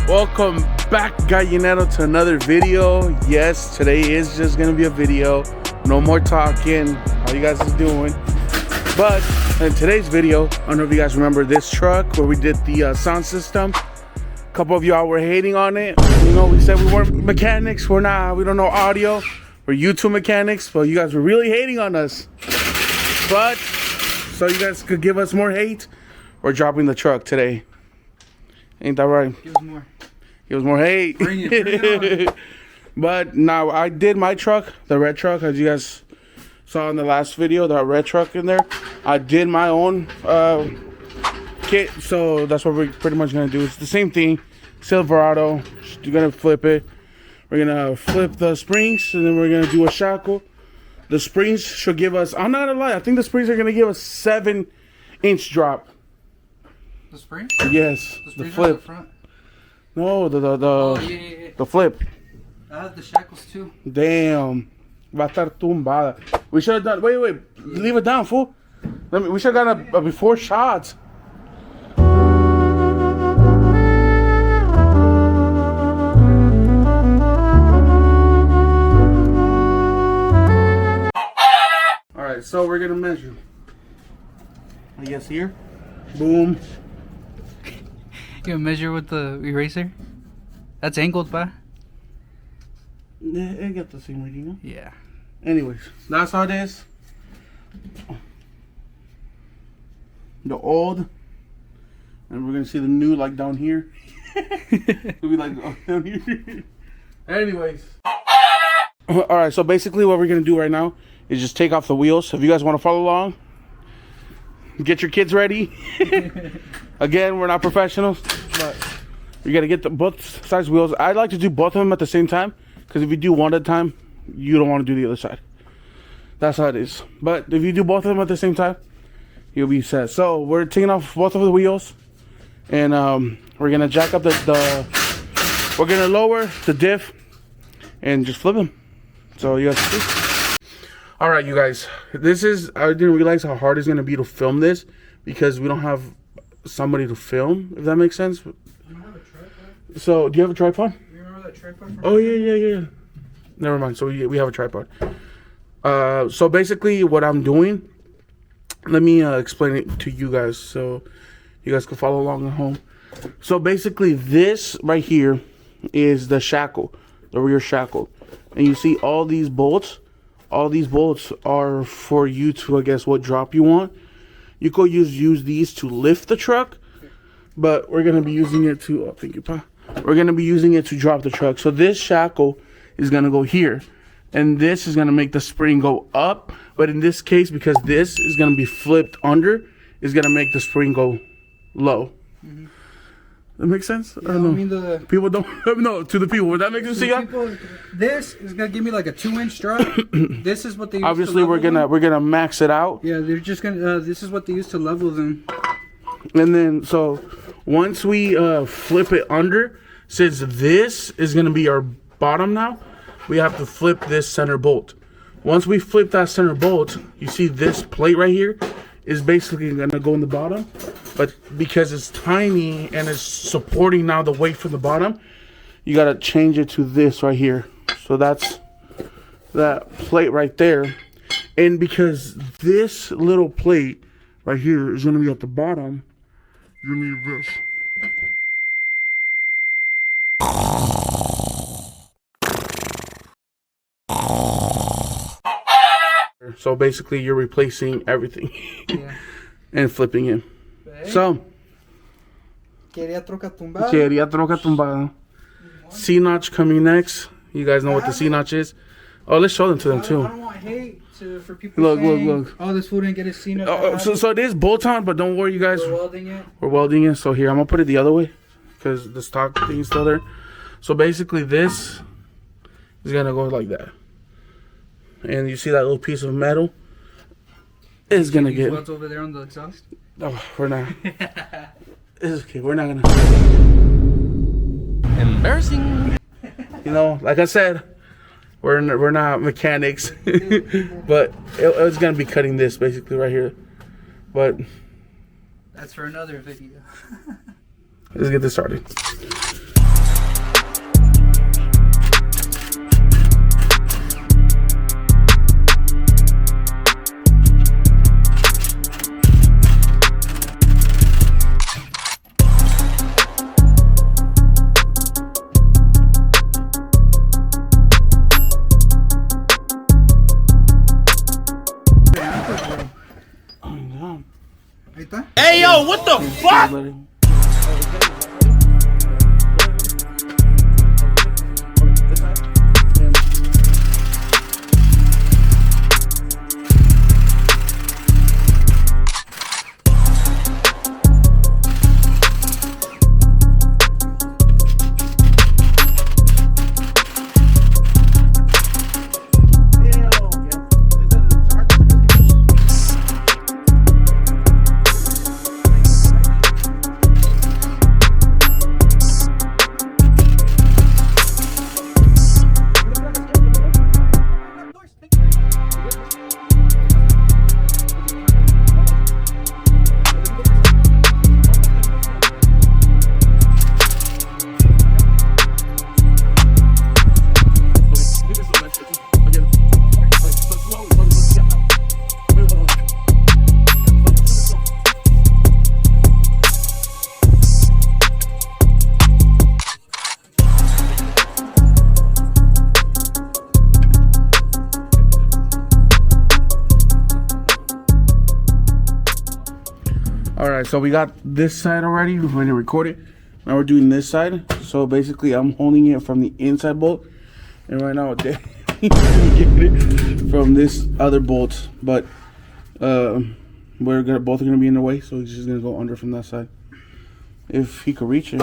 Welcome back, gallinero, to another video. Yes, today is just gonna be a video. No more talking. How you guys is doing? But in today's video, I don't know if you guys remember this truck where we did the sound system. A couple of y'all were hating on it. You know, we said we weren't mechanics. We don't know audio. We're YouTube mechanics, but you guys were really hating on us. But so you guys could give us more hate, we're dropping the truck today. Ain't that right? Give us more. Give us more hate. Bring it on. But now I did my truck, the red truck, as you guys saw in the last video, that red truck in there. I did my own kit, so that's what we're pretty much gonna do. It's the same thing, Silverado. You're gonna flip it. We're gonna flip the springs, and then we're gonna do a shackle. The springs should give us, I'm not gonna lie, I think the springs are gonna give us 7-inch drop. The spring? Yes, the flip. The front? No, the flip. I have the shackles too. Damn. Va a estar tumbada. We should have done, wait, leave it down, fool. We should have gotten a before shot. Alright, so we're gonna measure. I guess here. Boom. You gonna measure with the eraser? That's angled, pa? Yeah, it got the same reading, huh? Yeah. Anyways, that's how it is. The old, and we're gonna see the new, like down here. It'll be like down here. Anyways, all right. So basically, what we're gonna do right now is just take off the wheels. If you guys want to follow along, get your kids ready. Again, we're not professionals, but you gotta get both sides wheels. I like to do both of them at the same time, because if you do one at a time, you don't want to do the other side. That's how it is. But if you do both of them at the same time, you'll be set. So we're taking off both of the wheels, and we're gonna jack up we're gonna lower the diff and just flip them. So you guys see. All right, you guys. I didn't realize how hard it's gonna be to film this because we don't have somebody to film. If that makes sense. You don't have a tripod? So do you have a tripod? You remember that tripod from Oh yeah. Never mind. So we have a tripod. So basically, what I'm doing. Let me explain it to you guys so you guys can follow along at home. So basically, this right here is the shackle, the rear shackle, and you see all these bolts. All these bolts are for you to, I guess, what drop you want. You could use these to lift the truck, but we're gonna be using it to. Oh, thank you, Pa. We're gonna be using it to drop the truck. So this shackle is gonna go here, and this is gonna make the spring go up. But in this case, because this is gonna be flipped under, is gonna make the spring go low. Mm-hmm. That makes sense? Yeah, I mean the people don't no to the people. Would that make sense to you? This is gonna give me like a 2-inch drop. This is what they use obviously to we're gonna max it out. Yeah, they're just gonna. This is what they use to level them. And then so once we flip it under, since this is gonna be our bottom now, we have to flip this center bolt. Once we flip that center bolt, you see this plate right here is basically gonna go in the bottom, but because it's tiny and it's supporting now the weight from the bottom, you gotta change it to this right here. So that's that plate right there. And because this little plate right here is gonna be at the bottom, you need this. So basically, you're replacing everything. Yeah. And flipping it. Okay. So, Quería troca tumbada. troca tumbada. C-notch coming next. You guys know what the C-notch is. Oh, let's show them to them too. I don't want hate for people Look. Oh, this fool didn't get his C-notch. So it is bolt on, but don't worry, you guys. We're welding it. We're welding it. So here, I'm gonna put it the other way because the stock thing is still there. So basically, this is gonna go like that. And you see that little piece of metal is gonna get. What's over there on the exhaust? Oh, we're not. It's okay. We're not gonna. Embarrassing. You know, like I said, we're not mechanics, but it's gonna be cutting this basically right here. But that's for another video. let's get this started. the fuck? Alright, so we got this side already. We're going to record it. Now we're doing this side. So basically, I'm holding it from the inside bolt. And right now, he's getting it from this other bolt. But both are going to be in the way. So he's just going to go under from that side. If he could reach it.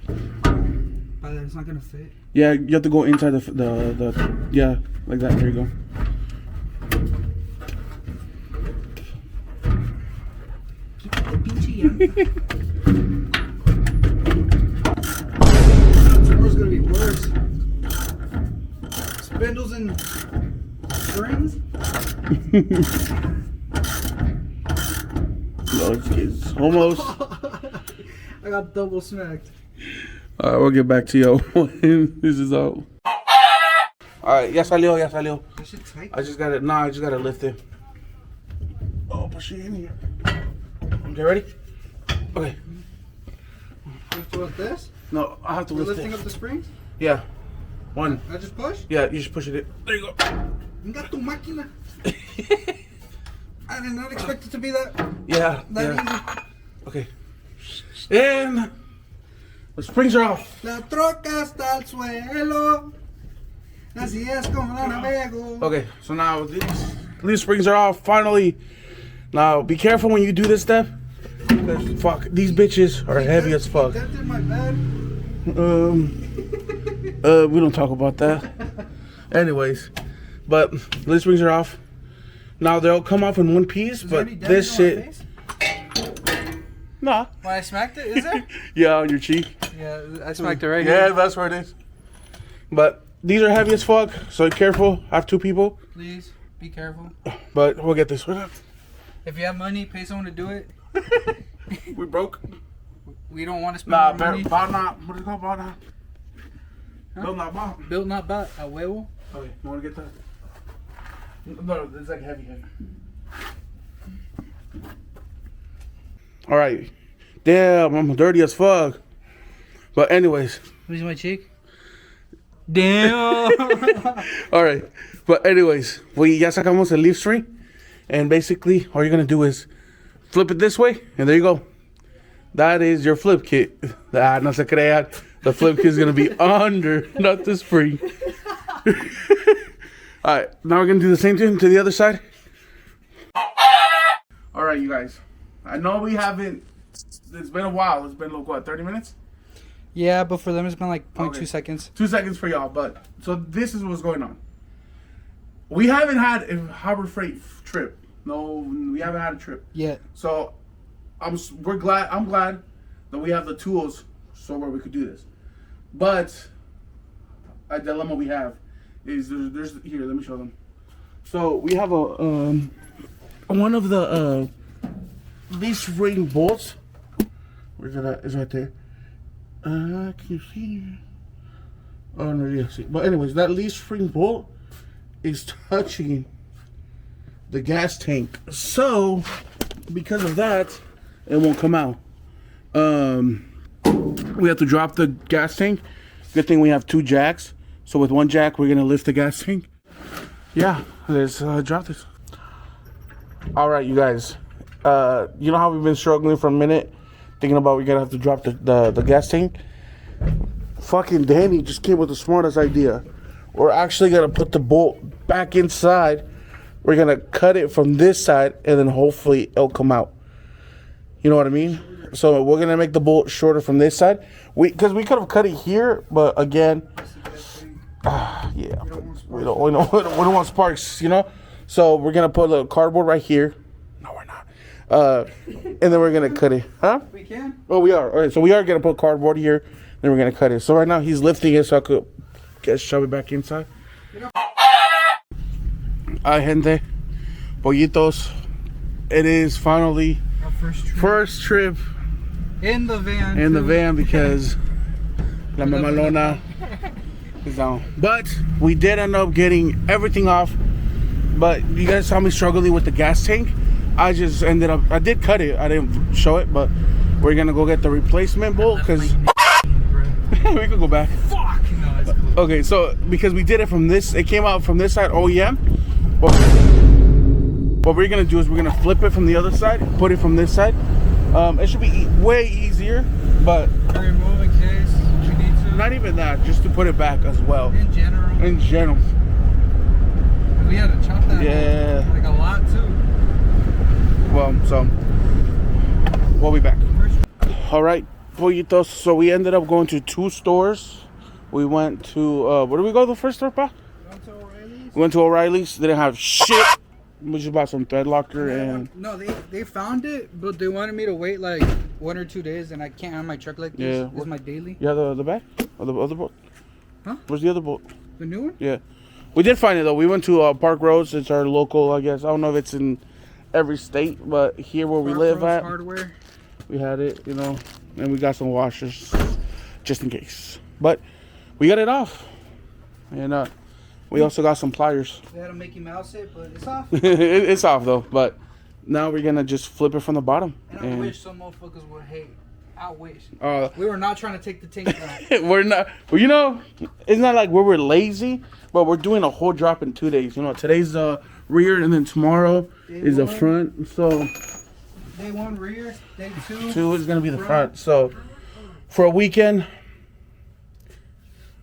But it's not going to fit. Yeah, you have to go inside the yeah, like that. There you go. Tomorrow's gonna be worse. Spindles and springs. No, it's almost. I got double smacked. Alright, we'll get back to you when this is out. Alright, ya salió, ya salió. That shit tight. I just gotta lift it. Oh, push it in here. Okay, ready? Okay. You have to lift this? No, I have to You're lift lifting it. up the springs? Yeah. One. I just push? Yeah, you just push it in. There you go. Venga tu máquina. I did not expect it to be that Yeah. easy. Okay. And the springs are off. La troca hasta el suelo. Así es como la navego. Okay, so now these springs are off finally. Now be careful when you do this step. Cause fuck, these bitches are heavy as fuck. Dented my bed. We don't talk about that. Anyways, but these springs are off. Now they'll come off in one piece, but this shit. Nah. When I smacked it, is there? Yeah, on your cheek. Yeah, I smacked it right Yeah, here. that's where it is. But these are heavy as fuck, so be careful. I have two people. Please, be careful. But we'll get this. If you have money, pay someone to do it. We broke. We don't want to spend Nah, our money. what is it called? Huh? Build not bought. Built not bought. A huevo. Okay, you want to get that? No, it's like heavy. All right. Damn, I'm dirty as fuck. But anyways. Where's my cheek? Damn. All right. But anyways, ya sacamos el leaf string. And basically, all you're going to do is flip it this way. And there you go. That is your flip kit. Ah, no se crean. The flip kit is going to be under, not the spring. All right. Now we're going to do the same thing to the other side. All right, you guys. I know we haven't. It's been a while. It's been, what, 30 minutes? Yeah, but for them it's been like 0.2 Okay. seconds. 2 seconds for y'all. But so this is what's going on. We haven't had a Harbor Freight trip. No, we haven't had a trip. Yeah. So I'm glad that we have the tools so where we could do this. But a dilemma we have is there's here, let me show them. So we have a one of the leaf ring bolts. Where's it at? It's right there. Can you see? Oh no, yeah, see. But anyways, that leaf spring bolt is touching the gas tank. So because of that, it won't come out. We have to drop the gas tank. Good thing we have 2 jacks. So with 1 jack, we're gonna lift the gas tank. Yeah, let's drop this. All right, you guys. You know how we've been struggling for a minute, thinking about we're gonna have to drop the gas tank. Fucking Danny just came with the smartest idea. We're actually gonna put the bolt back inside. We're gonna cut it from this side, and then hopefully it'll come out. You know what I mean? So we're gonna make the bolt shorter from this side. Because we could have cut it here, but again, yeah, we don't want sparks, you know. So we're gonna put a little cardboard right here. No, we're not. And then we're gonna cut it, huh? We can. Oh, we are. All right, so we are gonna put cardboard here. Then we're gonna cut it. So right now he's lifting it so I could shove it back inside. Ay, gente, pollitos. It is finally Our first trip in the van. in the van because la mamalona is down. But we did end up getting everything off. But you guys saw me struggling with the gas tank. I just ended up, I did cut it. I didn't show it, but we're gonna go get the replacement bolt because we could go back. Fuck no, it's cool. Okay, so because we did it from this, it came out from this side OEM. What we're gonna do is we're gonna flip it from the other side, put it from this side. It should be way easier, but To remove in case we need to. not even that, just to put it back as well. In general. In general. We had to chop that. Yeah. Like a lot too. Well, so we'll be back. All right, pollitos. So we ended up going to 2 stores. We went to where did we go? The first store, pa? We went to O'Reilly's. They didn't have shit. We just bought some thread locker and No, they found it, but they wanted me to wait like 1 or 2 days, and I can't have my truck like this. Yeah. This is my daily. you have the bag or the other boat? Huh? Where's the other boat? The new one? Yeah, we did find it though. We went to Park Roads. It's our local, I guess. I don't know if it's in every state, but here where we Park live Roads at, Hardware. we had it, you know, and we got some washers just in case. But we got it off, and we also got some pliers. They had a Mickey Mouse it, but it's off. It's off though, but now we're gonna just flip it from the bottom. And I wish some motherfuckers would hate. I wish. Uh, We were not trying to take the tank out. we're not, well, you know, it's not like we're lazy, but we're doing a whole drop in 2 days. You know, today's the rear, and then tomorrow is the front. So Day 1 rear, day 2. 2 is gonna be the front. So for a weekend,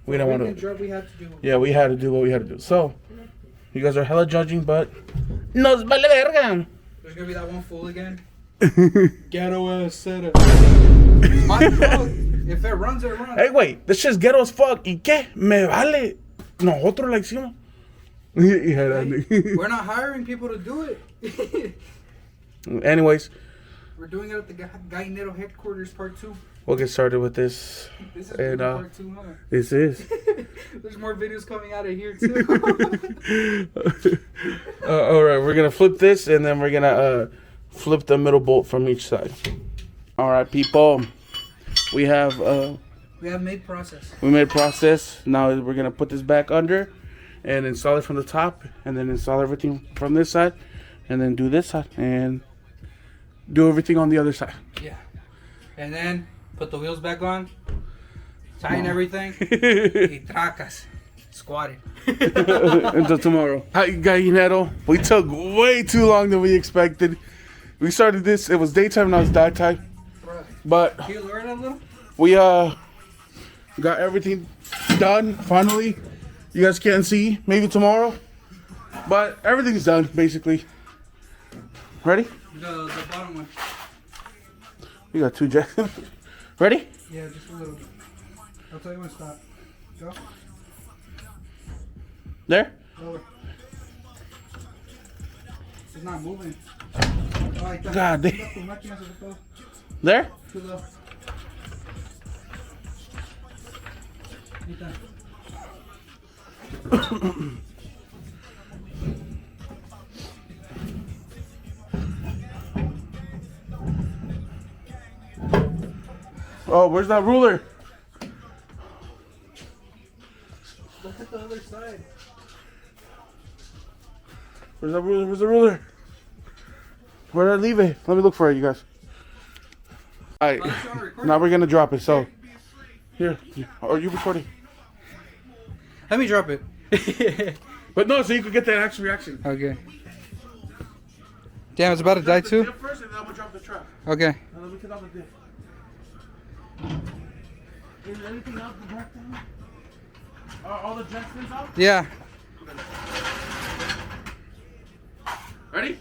we don't want to. Drop we had to do. Yeah, we had to do what we had to do. So you guys are hella judging, but nos vale verga. There's gonna be that one fool again. Ghetto ass setup. My truck, if it runs, it runs. Hey, wait, this shit's ghetto as fuck. ¿Y qué? Me vale. Nosotros la hicimos. Yeah, that nigga. We're not hiring people to do it. Anyways, We're doing it at the Gallinero headquarters, part 2. we'll get started with this. This is And, part 2, huh? This is. There's more videos coming out of here too. All right, we're gonna flip this, and then we're gonna flip the middle bolt from each side. All right, people. We have made process. we made process. Now we're gonna put this back under, and install it from the top, and then install everything from this side, and then do this side, and do everything on the other side. Yeah. And then put the wheels back on. Tighten everything. Y tracas. Squatting. Until tomorrow. Hi, gallinero. We took way too long than we expected. We started this. It was daytime. Now it's nighttime. But Can you lower it a little? we got everything done finally. You guys can't see. Maybe tomorrow. But everything's done basically. Ready? The bottom one. We got 2 jacks. Ready? Yeah, just a little bit. I'll tell you when to stop. Go. There? Lower. It's not moving. Like that. God damn. There? Too low. Like that. Oh, where's that ruler? Look at the other side. Where's that ruler? Where's the ruler? Where did I leave it? Let me look for it, you guys. Alright, now we're gonna drop it. So, here, are you recording? Let me drop it. But no, so you could get that actual reaction. Okay. Damn, it's about to die The too. diff first, and then I'm gonna drop the trap. Okay. Now let me take off the diff. Is there anything else to back down? Are all the jet fins out? Yeah. Ready?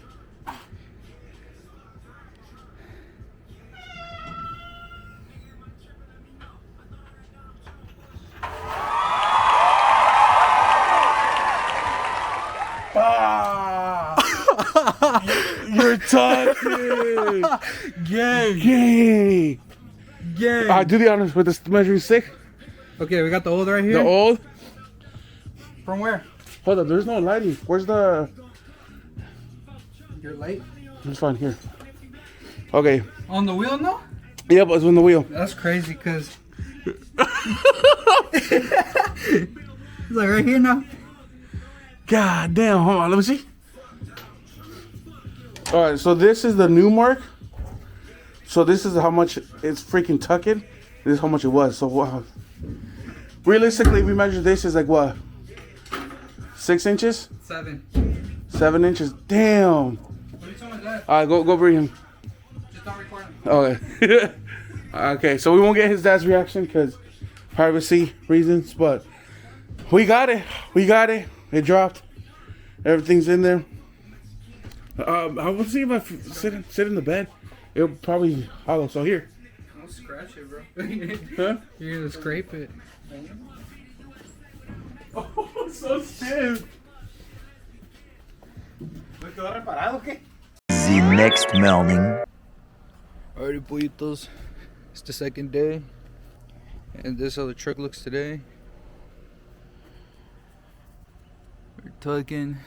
You're talking. Gang. Do the honors with this measuring stick. Okay, we got the old right here. The old. From where? Hold up, there's no lighting. Where's the? Your light? It's fine here. Okay. On the wheel, no? Yep, it's on the wheel. That's crazy, cause it's like right here now. God damn, hold on, let me see. Alright, so this is the new mark. So this is how much it's freaking tucking. This is how much it was. So wow. Realistically, if we measure this, is like what? 6 inches? 7. 7 inches. Damn. What are you talking about? Alright, go bring him. Just don't record him. Okay. Okay, so we won't get his dad's reaction because privacy reasons, but we got it. We got it. It dropped. Everything's in there. I will see if I sit in the bed. It'll probably hollow. So here. Don't scratch it, bro. Huh? You're gonna scrape it. Oh, so stiff. The next morning. Alrighty, pollitos. It's the second day, and this is how the truck looks today. We're tugging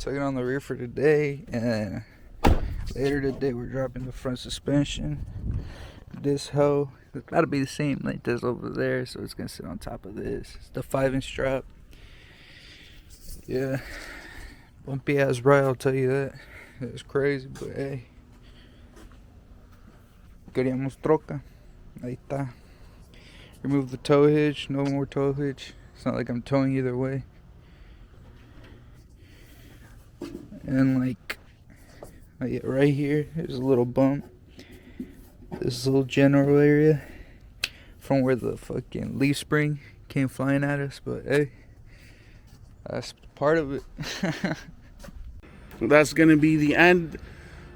on the rear for today, and later today we're dropping the front suspension. This hoe, it's gotta be the same length as over there, so it's gonna sit on top of this. It's the 5-inch strap. Yeah, bumpy ass ride, I'll tell you that. It's crazy, but hey. Queríamos troca. Ahí está. Remove the tow hitch. No more tow hitch. It's not like I'm towing either way. And like right here, there's a little bump. This little general area from where the fucking leaf spring came flying at us. But hey, that's part of it. That's gonna be the end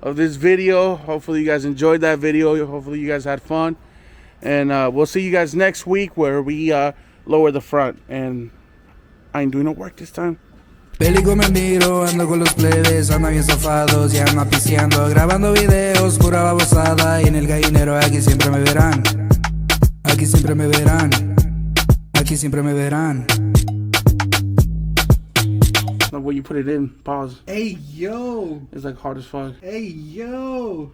of this video. Hopefully you guys enjoyed that video. Hopefully you guys had fun, and we'll see you guys next week where we lower the front. And I ain't doing no work this time. Bélico me miro, ando con los plebes, ando bien zafados, ya ando pisteando, grabando videos, pura babosada, y en el gallinero aquí siempre me verán, aquí siempre me verán, aquí siempre me verán. When you put it in, pause. Hey yo! It's like hard as fuck. Hey yo!